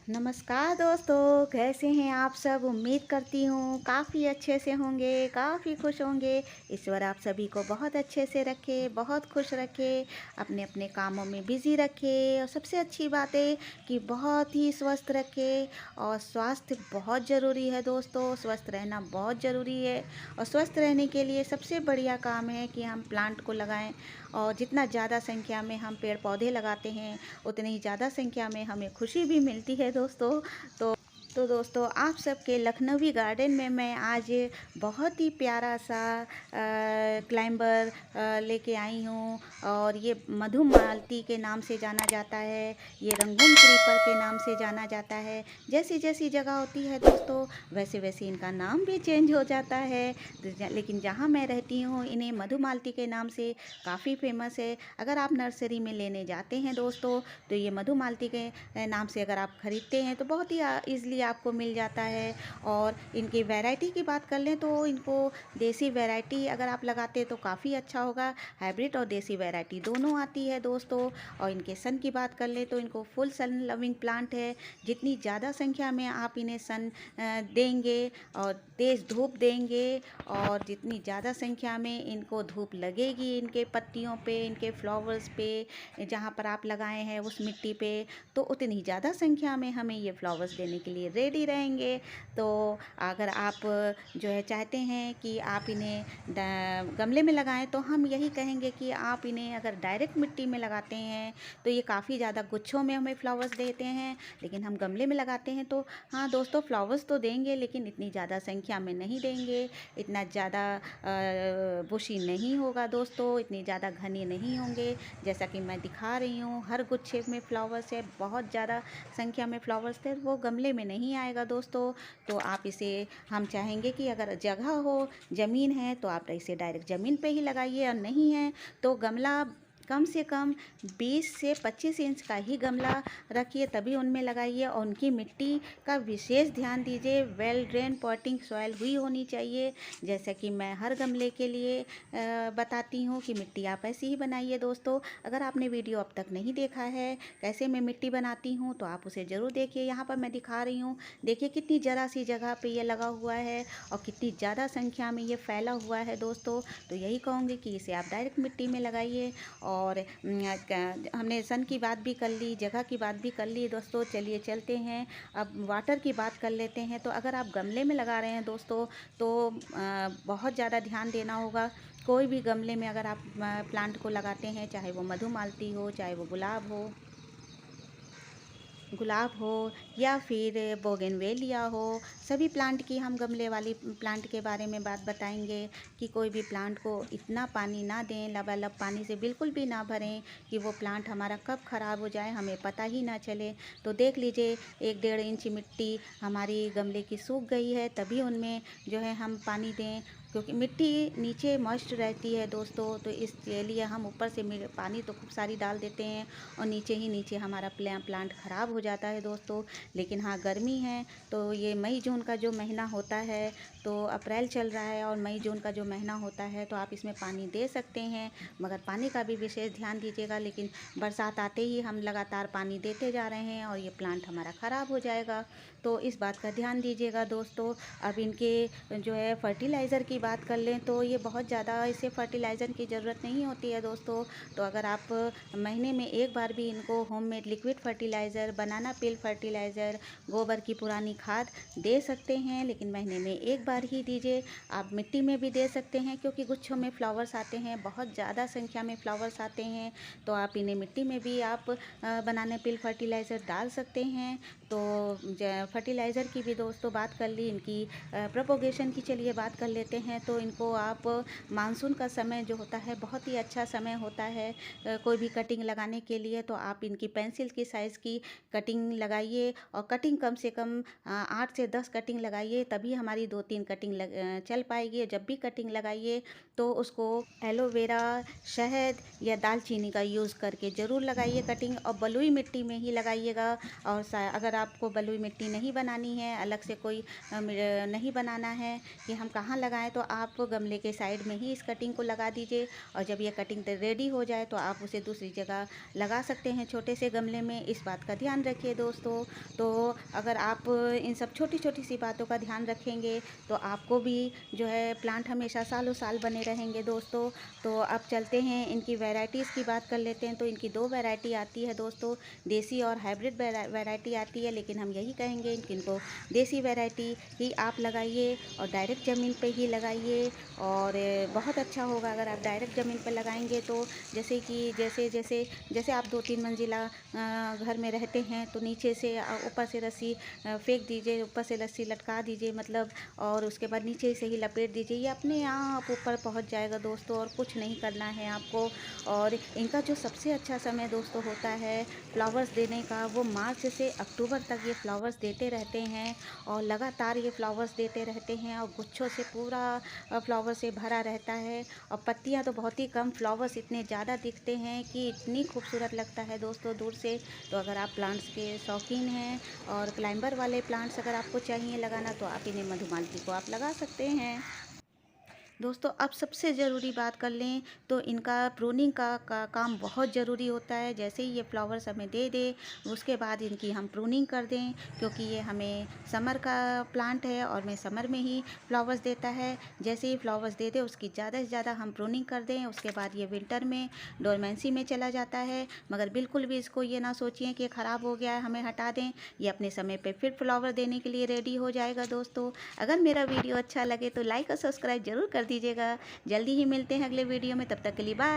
नमस्कार दोस्तों, कैसे हैं आप सब। उम्मीद करती हूँ काफ़ी अच्छे से होंगे, काफ़ी खुश होंगे। ईश्वर आप सभी को बहुत अच्छे से रखे, बहुत खुश रखे, अपने अपने कामों में बिज़ी रखे और सबसे अच्छी बात है कि बहुत ही स्वस्थ रखे। और स्वास्थ्य बहुत ज़रूरी है दोस्तों, स्वस्थ रहना बहुत ज़रूरी है। और स्वस्थ रहने के लिए सबसे बढ़िया काम है कि हम प्लांट को लगाएं। और जितना ज़्यादा संख्या में हम पेड़ पौधे लगाते हैं, उतनी ही ज़्यादा संख्या में हमें खुशी भी मिलती है दोस्तों। तो तो दोस्तों, आप सबके लखनवी गार्डन में मैं आज बहुत ही प्यारा सा क्लाइंबर लेके आई हूँ। और ये मधुमालती के नाम से जाना जाता है, ये रंगून क्रीपर के नाम से जाना जाता है। जैसी जैसी जगह होती है दोस्तों, वैसे वैसे इनका नाम भी चेंज हो जाता है। लेकिन जहाँ मैं रहती हूँ, इन्हें मधुमालती के नाम से काफ़ी फेमस है। अगर आप नर्सरी में लेने जाते हैं दोस्तों, तो ये मधुमालती के नाम से अगर आप ख़रीदते हैं तो बहुत ही ईज़िली आपको मिल जाता है। और इनकी वैरायटी की बात कर लें तो इनको देसी वैरायटी अगर आप लगाते हैं तो काफ़ी अच्छा होगा। हाइब्रिड और देसी वैरायटी दोनों आती है दोस्तों। और इनके सन की बात कर लें तो इनको फुल सन लविंग प्लांट है। जितनी ज़्यादा संख्या में आप इन्हें सन देंगे और तेज़ धूप देंगे, और जितनी ज़्यादा संख्या में इनको धूप लगेगी इनके पत्तियों पे, इनके फ्लावर्स पे, जहाँ पर आप लगाए हैं उस मिट्टी पे, तो उतनी ज़्यादा संख्या में हमें ये फ्लावर्स देने के लिए रेडी रहेंगे। तो अगर आप जो है चाहते हैं कि आप इन्हें गमले में लगाएं, तो हम यही कहेंगे कि आप इन्हें अगर डायरेक्ट मिट्टी में लगाते हैं तो ये काफ़ी ज़्यादा गुच्छों में हमें फ्लावर्स देते हैं। लेकिन हम गमले में लगाते हैं तो हाँ दोस्तों, फ्लावर्स तो देंगे लेकिन इतनी ज़्यादा संख्या में नहीं देंगे। इतना ज़्यादा बुशी नहीं होगा दोस्तों, इतनी ज़्यादा घने नहीं होंगे। जैसा कि मैं दिखा रही हूँ, हर गुच्छे में फ्लावर्स है, बहुत ज़्यादा संख्या में फ्लावर्स थे, वो गमले में नहीं आएगा दोस्तों। तो आप इसे, हम चाहेंगे कि अगर जगह हो, ज़मीन है, तो आप इसे डायरेक्ट ज़मीन पे ही लगाइए। और नहीं है तो गमला कम से कम 20 से 25 इंच का ही गमला रखिए, तभी उनमें लगाइए। और उनकी मिट्टी का विशेष ध्यान दीजिए, वेल ड्रेन पॉटिंग सॉइल हुई होनी चाहिए। जैसा कि मैं हर गमले के लिए बताती हूँ कि मिट्टी आप ऐसी ही बनाइए दोस्तों। अगर आपने वीडियो अब तक नहीं देखा है कैसे मैं मिट्टी बनाती हूँ, तो आप उसे ज़रूर देखिए। यहाँ पर मैं दिखा रही हूँ, देखिए कितनी ज़रा सी जगह पे ये लगा हुआ है और कितनी ज़्यादा संख्या में ये फैला हुआ है दोस्तों। तो यही कहूँगी कि इसे आप डायरेक्ट मिट्टी में लगाइए। और हमने सन की बात भी कर ली, जगह की बात भी कर ली दोस्तों। चलिए चलते हैं, अब वाटर की बात कर लेते हैं। तो अगर आप गमले में लगा रहे हैं दोस्तों, तो बहुत ज़्यादा ध्यान देना होगा। कोई भी गमले में अगर आप प्लांट को लगाते हैं, चाहे वो मधुमालती हो, चाहे वो गुलाब हो या फिर बोगनवेलिया हो, सभी प्लांट की हम गमले वाली प्लांट के बारे में बात बताएंगे कि कोई भी प्लांट को इतना पानी ना दें, लबालब पानी से बिल्कुल भी ना भरें कि वो प्लांट हमारा कब ख़राब हो जाए हमें पता ही ना चले। तो देख लीजिए, 1-1.5 इंच मिट्टी हमारी गमले की सूख गई है, तभी उनमें जो है हम पानी दें। क्योंकि मिट्टी नीचे मॉइस्ट रहती है दोस्तों, तो इसके लिए हम ऊपर से पानी तो खूब सारी डाल देते हैं और नीचे ही नीचे हमारा प्लांट ख़राब हो जाता है दोस्तों। लेकिन हाँ, गर्मी है तो ये मई जून का जो महीना होता है, तो अप्रैल चल रहा है और मई जून का जो महीना होता है, तो आप इसमें पानी दे सकते हैं। मगर पानी का भी विशेष ध्यान दीजिएगा। लेकिन बरसात आते ही हम लगातार पानी देते जा रहे हैं और ये प्लांट हमारा ख़राब हो जाएगा, तो इस बात का ध्यान दीजिएगा दोस्तों। अब इनके जो है फर्टिलाइज़र की बात कर लें, तो ये बहुत ज़्यादा इसे फर्टिलाइज़र की ज़रूरत नहीं होती है दोस्तों। तो अगर आप महीने में एक बार भी इनको होममेड लिक्विड फर्टिलाइज़र, बनाना पील फर्टिलाइज़र, गोबर की पुरानी खाद दे सकते हैं, लेकिन महीने में एक बार ही दीजिए। आप मिट्टी में भी दे सकते हैं, क्योंकि गुच्छों में फ्लावर्स आते हैं, बहुत ज़्यादा संख्या में फ्लावर्स आते हैं, तो आप इन्हें मिट्टी में भी आप बनाना पील फर्टिलाइज़र डाल सकते हैं। तो फर्टिलाइज़र की भी दोस्तों बात कर ली, इनकी प्रोपोगेशन की चलिए बात कर लेते हैं। तो इनको आप, मानसून का समय जो होता है बहुत ही अच्छा समय होता है कोई भी कटिंग लगाने के लिए। तो आप इनकी पेंसिल की साइज़ की कटिंग लगाइए, और कटिंग कम से कम 8 से 10 कटिंग लगाइए, तभी हमारी 2-3 कटिंग चल पाएगी। जब भी कटिंग लगाइए तो उसको एलोवेरा, शहद या दालचीनी का यूज़ करके ज़रूर लगाइए कटिंग, और बलुई मिट्टी में ही लगाइएगा। और अगर आपको बलुई मिट्टी नहीं बनानी है, अलग से कोई नहीं बनाना है कि हम कहाँ लगाएं, तो आप गमले के साइड में ही इस कटिंग को लगा दीजिए। और जब ये कटिंग रेडी हो जाए तो आप उसे दूसरी जगह लगा सकते हैं छोटे से गमले में। इस बात का ध्यान रखिए दोस्तों। तो अगर आप इन सब छोटी छोटी सी बातों का ध्यान रखेंगे तो आपको भी जो है प्लांट हमेशा सालों साल बने रहेंगे दोस्तों। तो अब चलते हैं इनकी वैरायटीज़ की बात कर लेते हैं। तो इनकी दो वैरायटी आती है दोस्तों, देसी और हाइब्रिड वैरायटी आती है, लेकिन हम यही कहेंगे इनको देसी वैरायटी ही आप लगाइए और डायरेक्ट ज़मीन पे ही लगाइए। और बहुत अच्छा होगा अगर आप डायरेक्ट ज़मीन पर लगाएंगे। तो जैसे कि जैसे जैसे जैसे आप 2-3 मंजिला घर में रहते हैं तो नीचे से ऊपर से रस्सी फेंक दीजिए, ऊपर से रस्सी लटका दीजिए मतलब, और उसके बाद नीचे से ही लपेट दीजिए, ये अपने आप ऊपर पहुंच जाएगा दोस्तों, और कुछ नहीं करना है आपको। और इनका जो सबसे अच्छा समय दोस्तों होता है फ्लावर्स देने का, वो मार्च से अक्टूबर तक ये फ्लावर्स देते रहते हैं, और लगातार ये फ्लावर्स देते रहते हैं, और गुच्छों से पूरा फ्लावर से भरा रहता है। और पत्तियां तो बहुत ही कम, फ्लावर्स इतने ज़्यादा दिखते हैं कि इतनी खूबसूरत लगता है दोस्तों दूर से। तो अगर आप प्लांट्स के शौकीन हैं और क्लाइंबर वाले प्लांट्स अगर आपको चाहिए लगाना, तो आप इन्हें मधुमालती को आप लगा सकते हैं दोस्तों। अब सबसे ज़रूरी बात कर लें तो इनका प्रूनिंग का काम बहुत ज़रूरी होता है। जैसे ही ये फ्लावर्स हमें दे दे, उसके बाद इनकी हम प्रूनिंग कर दें, क्योंकि ये हमें समर का प्लांट है और में समर में ही फ्लावर्स देता है। जैसे ही फ्लावर्स दे दे उसकी ज़्यादा से ज़्यादा हम प्रूनिंग कर दें, उसके बाद ये विंटर में डोरमेंसी में चला जाता है। मगर बिल्कुल भी इसको ये ना सोचिए कि ख़राब हो गया है हमें हटा दें, ये अपने समय पर फिर फ्लावर देने के लिए रेडी हो जाएगा दोस्तों। अगर मेरा वीडियो अच्छा लगे तो लाइक और सब्सक्राइब जरूर कर दीजिएगा। जल्दी ही मिलते हैं अगले वीडियो में, तब तक के लिए बाय।